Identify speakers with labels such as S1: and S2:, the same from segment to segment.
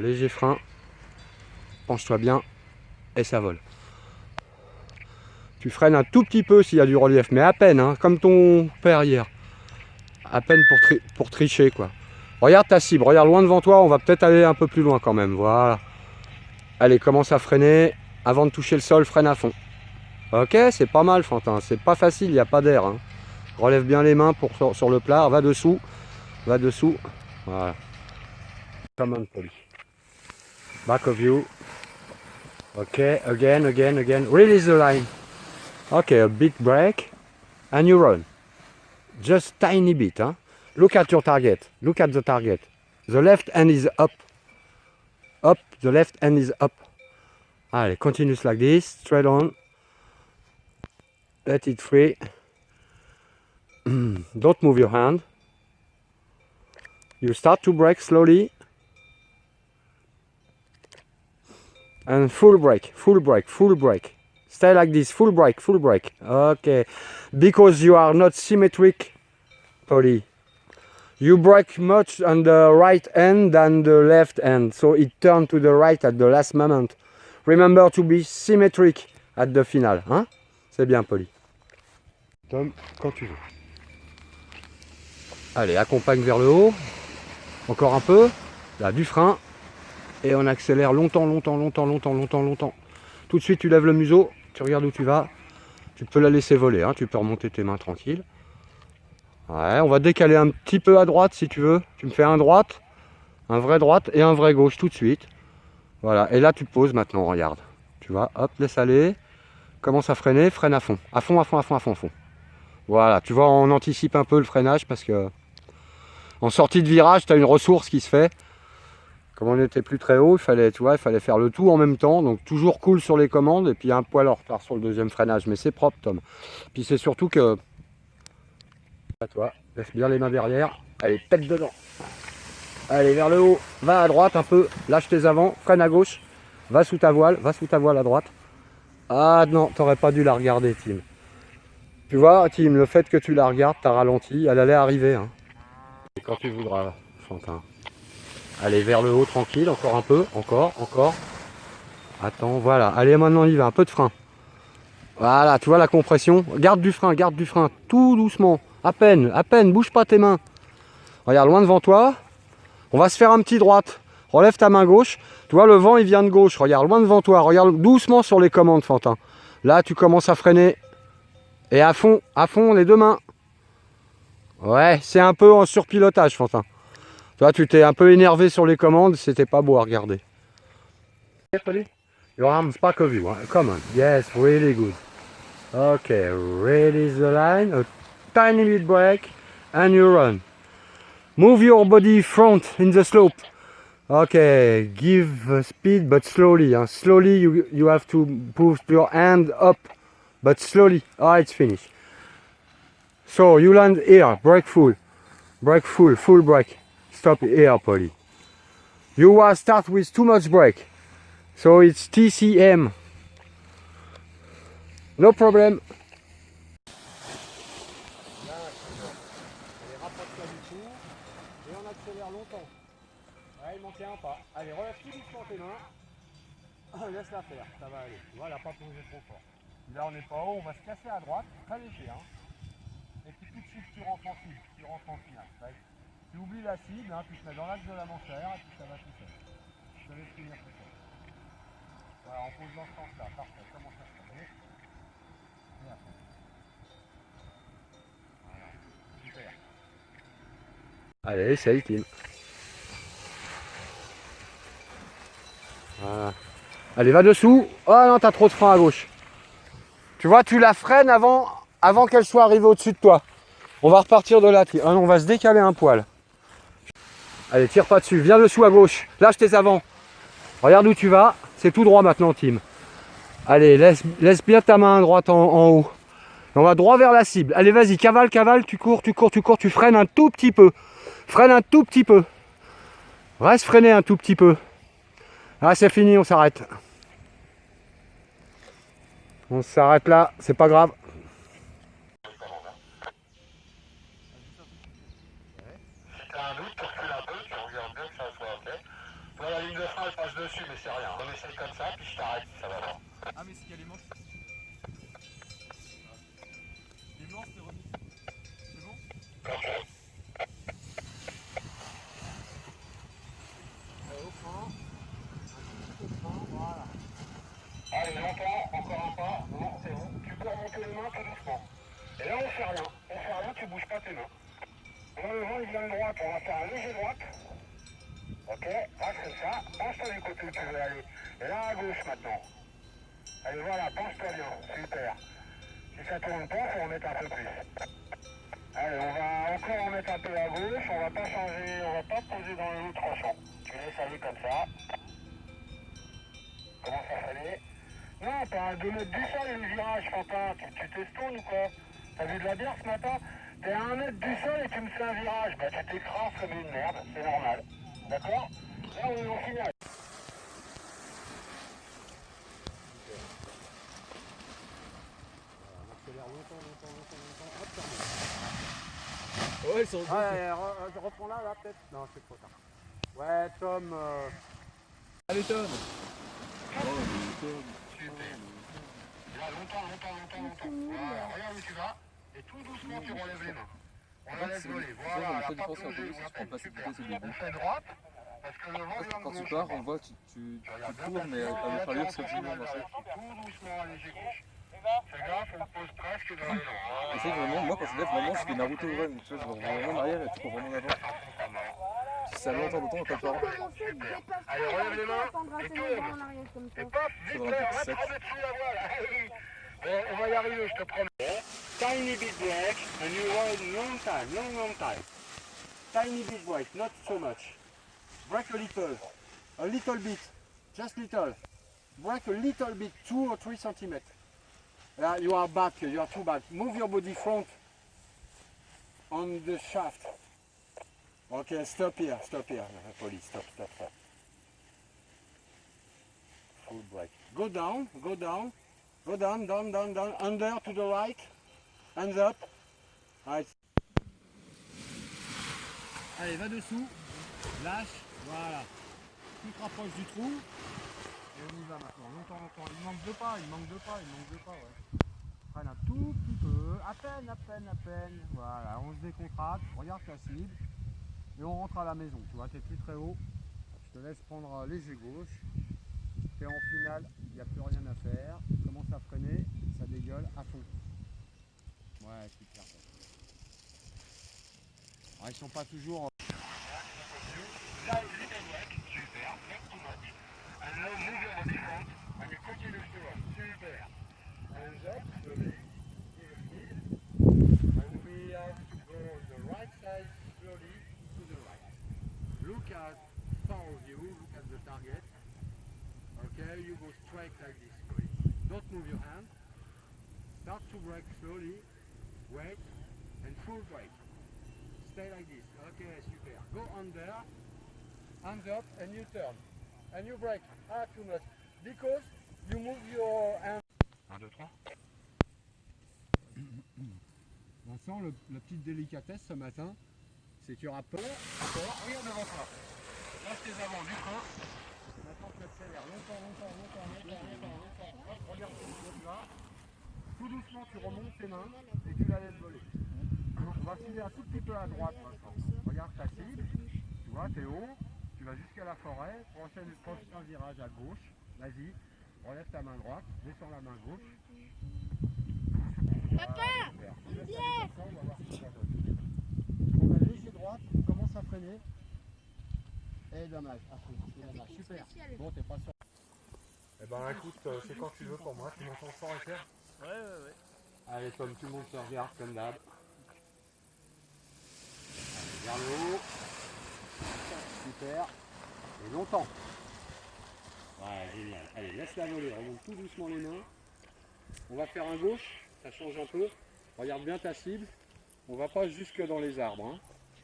S1: léger frein. Penche-toi bien et ça vole. Tu freines un tout petit peu s'il y a du relief, mais à peine, hein, comme ton père hier. À peine pour tricher, quoi. Regarde ta cible, regarde loin devant toi, on va peut-être aller un peu plus loin quand même, voilà. Allez, commence à freiner. Avant de toucher le sol, freine à fond. Ok, c'est pas mal, Fantin, c'est pas facile, il n'y a pas d'air. Hein. Relève bien les mains sur le plat, va dessous. Va dessous. Voilà. Come on, Polly. Back of you. Ok, again. Release the line. Ok, a big break. And you run. Just tiny bit. Huh? Look at your target. Look at the target. The left hand is up. Up. The left hand is up. Allez, continuous like this. Straight on. Let it free. Don't move your hand. You start to brake slowly. And full brake. Stay like this, full brake. Okay. Because you are not symmetric, Polly. You brake much on the right hand than the left hand, so it turned to the right at the last moment. Remember to be symmetric at the final, hein? C'est bien, Polly. Tom, quand tu veux. Allez, accompagne vers le haut. Encore un peu. Là, du frein. Et on accélère longtemps. Tout de suite, tu lèves le museau. Tu regardes où tu vas. Tu peux la laisser voler, hein. Tu peux remonter tes mains tranquille. Ouais, on va décaler un petit peu à droite si tu veux. Tu me fais un droite, un vrai droite et un vrai gauche tout de suite. Voilà, et là tu poses maintenant, regarde. Tu vois, hop, laisse aller. Commence à freiner, freine à fond. À fond. Voilà, tu vois, on anticipe un peu le freinage parce que en sortie de virage, tu as une ressource qui se fait. Comme on n'était plus très haut, il fallait faire le tout en même temps. Donc toujours cool sur les commandes et puis un poil en retard sur le deuxième freinage. Mais c'est propre, Tom. Puis c'est surtout que... À toi, laisse bien les mains derrière. Allez, pète dedans. Allez, vers le haut. Va à droite un peu. Lâche tes avants. Freine à gauche. Va sous ta voile à droite. Ah non, t'aurais pas dû la regarder, Tim. Tu vois, Tim, le fait que tu la regardes, t'as ralenti. Elle allait arriver. Hein. Et quand tu voudras, Fantin. Allez, vers le haut, tranquille. Encore un peu. Encore. Attends, voilà. Allez, maintenant, il va. Un peu de frein. Voilà, tu vois la compression. Garde du frein. Tout doucement. À peine. Bouge pas tes mains. Regarde, loin devant toi. On va se faire un petit droite. Relève ta main gauche. Tu vois, le vent, il vient de gauche. Regarde, loin devant toi. Regarde doucement sur les commandes, Fantin. Là, tu commences à freiner. Et à fond, les deux mains. Ouais, c'est un peu en surpilotage, Fantin. Tu vois, tu t'es un peu énervé sur les commandes. C'était pas beau à regarder. Your arms back of you. Come on. Yes, really good. Okay, release the line. A tiny bit brake. And you run. Move your body front in the slope. Okay, give speed but slowly. Huh? Slowly you have to push your hand up, but slowly. Ah, it's finished. So you land here, brake full, full brake. Stop here, Polly. You start with too much brake, so it's TCM. No problem. Et on accélère longtemps. Ouais, il manquait un pas. Allez, relève tout doucement tes mains. Laisse-la faire, ça va aller. Voilà, pas plongé trop fort. Là, on n'est pas haut, on va se casser à droite, très léger. Hein. Et puis tout de suite, tu rentres en cible, tu rentres en finale. Tu oublies la cible, hein, tu te mets dans l'axe de la manchère et puis ça va tout seul. Je te laisse finir tout seul. Voilà, on pose dans ce sens-là, parfait. Comment ça se fait? Et après. Voilà, super. Allez, essaye, Tim. Voilà. Allez, va dessous. Oh non, t'as trop de frein à gauche. Tu vois, tu la freines avant qu'elle soit arrivée au-dessus de toi. On va repartir de là. On va se décaler un poil. Allez, tire pas dessus. Viens dessous à gauche. Lâche tes avants. Regarde où tu vas. C'est tout droit maintenant, Tim. Allez, laisse bien ta main droite en haut. Et on va droit vers la cible. Allez, vas-y, cavale. Tu cours. Tu freines un tout petit peu. Reste freiner un tout petit peu. Ah, c'est fini, on s'arrête. On s'arrête là, c'est pas grave. Si t'as un doute, tu recules un peu, tu regardes bien que ça soit ok. Toi, la ligne de frein, mais c'est rien. On essaye comme ça, puis je t'arrête si ça va pas.
S2: Ah, mais c'est qu'il y a les manches. Les manches, c'est revenu. C'est bon?
S1: Au frein. Un petit frein, voilà. Allez, longtemps, encore un pas. Non, c'est bon. Tu peux remonter les mains tout doucement. Et là, on fait rien. On fait rien, tu bouges pas tes mains. Là, le vent, il vient de droite. On va faire un léger droite. Ok, reste comme ça. Penche-toi du côté où tu veux aller. Et là, à gauche maintenant. Allez, voilà, penche-toi bien. Super. Si ça tourne pas, faut en mettre un peu plus. Allez, on va encore en mettre un peu à gauche. On va pas changer, on va pas poser dans le tranchant. Tu laisses aller comme ça. Comment ça freiner? Non, t'as à 2 mètres du sol les virages, Quentin. Tu t'estournes ou quoi? T'as vu de la bière ce matin? T'es à 1 mètre du sol et tu me fais un virage. Bah tu t'écrases comme une merde, c'est normal. D'accord? Là on est en finale. On accélère longtemps, hop, ça remonte.
S2: Ouais, ils sont
S1: Je reprends là, peut-être? Non, c'est trop tard. Ouais, Tom.
S2: Allez, Tom.
S1: Super. Là, longtemps. Voilà, regarde où tu vas. Et tout doucement, tu relèves les mains. On la laisse voler. Voilà,
S2: on fait
S1: pas
S2: du penser
S1: plonger,
S2: en
S1: ou à peine.
S2: pas
S1: Super.
S2: s'écouter, c'est le
S1: On fait droite, parce que le vent vient de
S2: Quand tu
S1: gauche.
S2: pars, on voit que tu cours, mais avec l'allure, c'est absolument marcher.
S1: Tout doucement, léger gauche. Fais gaffe, on pose presque dans les
S2: Et c'est vraiment, moi quand je lève, vraiment, je fais Naruto Run, tu vois, je vais vraiment en arrière et tu cours vraiment en avant. Si ça longtemps, on peut pas.
S1: Allez, relève les mains et tourne. Et paf, vite là, on va te remettre sous la voile. Bon, on va y arriver, je te promets. Tiny bit break, and you ride long time. Tiny bit break, not so much. Break a little bit, just little. Break a little bit, 2 or 3 centimeters. You are back, you are too back. Move your body front on the shaft. Okay, stop here. Police, stop. Full break. Go down, down, under to the right, hands up. Right. Allez, va dessous, lâche, voilà. Tu te rapproches du trou, et on y va maintenant. Longtemps. Il manque deux pas, ouais. Freine un tout petit peu, à peine. Voilà, on se décontracte, regarde ta cible. Et on rentre à la maison, tu vois, t'es plus très haut. Je te laisse prendre léger gauche. T'es en finale, il n'y a plus rien à faire. Commence à freiner, ça dégueule à fond. Ouais, super. Alors, ils sont pas toujours... Là, super, not too much. And now move your body front, and you continue to run. Super. Hands up, slowly. And we have to go on the right side, slowly to the right. Look at far of you, look at the target. Okay, you go straight like this, slowly. Don't move your hand. Start to brake slowly, wait, and full brake. Stay like this. Okay, super. Go under, hands up, and you turn. And you brake. Too much. Because you move your hand. 1, 2, 3. On sent la petite délicatesse ce matin, c'est qu'il y aura peur. Encore, regarde devant toi. Lâche tes avant du frein. Maintenant tu accélères longtemps. Hop, regarde où tu vas. Tout doucement tu remontes tes mains et tu la laisses voler. On va filer un tout petit peu à droite maintenant. Regarde ta cible, tu vois, t'es haut, tu vas jusqu'à la forêt, prochain virage à gauche, vas-y, relève ta main droite, descends la main gauche.
S3: Papa,
S1: on a léger droite, on commence à freiner. Et dommage, super. Bon, t'es pas sûr. Eh ben écoute, c'est quand tu veux pour moi, tu m'entends fort et clair.
S2: Ouais.
S1: Allez Tom, tu montes sur garde comme d'hab. Vers le haut. Super. Et longtemps. Ouais, génial. Allez, laisse-la voler, remonte tout doucement les mains. On va faire un gauche, ça change un peu. Regarde bien ta cible. On va pas jusque dans les arbres. Hein.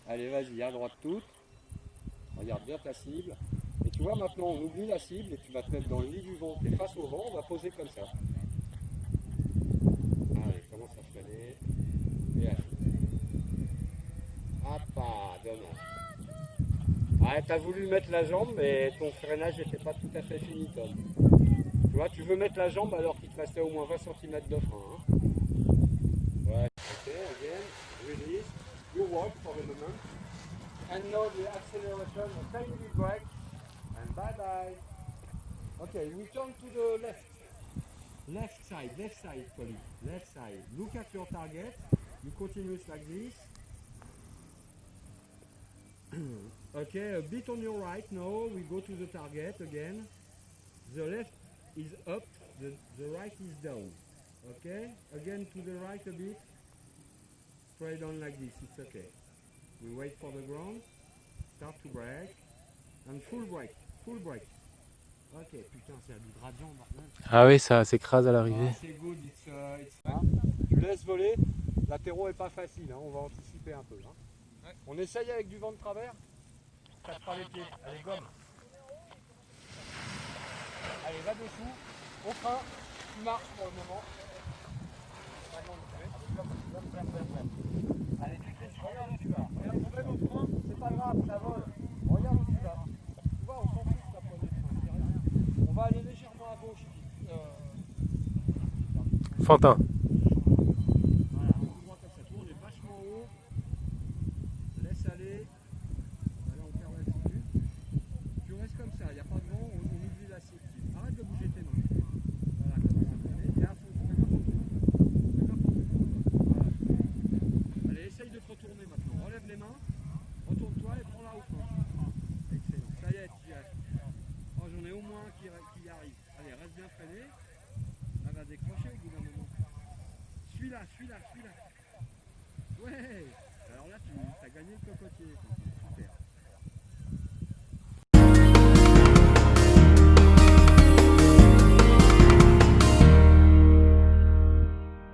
S1: Allez, vas-y, à droite toute. Regarde bien ta cible. Et tu vois, maintenant, on oublie la cible et tu vas te mettre dans le lit du vent. Tu es face au vent, on va poser comme ça. Allez, commence à freiner. Et allez. Hop, dommage. Ouais, t'as voulu mettre la jambe, mais ton freinage n'était pas tout à fait fini, Tom. Tu vois, tu veux mettre la jambe alors qu'il te restait au moins 20 cm de frein. Hein. Ouais. Ok, again, release. You walk for the moment. And now the acceleration, a tiny brake. And bye bye. Okay, we turn to the left. Left side, Polly. Left side. Look at your target. You continue like this. Okay, a bit on your right now. We go to the target again. The left is up, the right is down. Okay, again to the right a bit. Straight on like this, it's okay. We wait for the ground. Start to brake. And full brake, full brake. Ok, putain, c'est à du gradient, bordel.
S3: Ah oui, ça s'écrase à l'arrivée.
S1: Ah, c'est good, hein. Tu laisses voler, l'atterro est pas facile, hein. On va anticiper un peu. Hein. Ouais. On essaye avec du vent de travers. Ça te fera les pieds, allez gomme. Allez, va dessous, au frein, tu marches pour le moment. Allez, tu fais, regarde où tu vas. Regarde, problème au frein, c'est pas grave, ça vole. Regarde où tu vas. Tu vois, on s'en fout de ta poignée de frein, c'est rien. On va aller légèrement à gauche.
S3: Fantin.
S1: Voilà, on voit comme ça tourne, on est vachement haut. Laisse aller. Là, on perd l'altitude. Tu restes comme ça, il n'y a pas de vent, on oublie la scie. Arrête de bouger tes mains. Voilà, comme ça. Et à fond, voilà. Allez, essaye de te retourner maintenant. Relève les mains, retourne-toi et prends-la au fond. Excellent. Ça y est, tu y es. Oh, j'en ai au moins un qui y arrive. Allez, reste bien freiné. Elle va décrocher au bout d'un moment. Suis-la. Ouais. Alors là, tu as gagné le cocotier.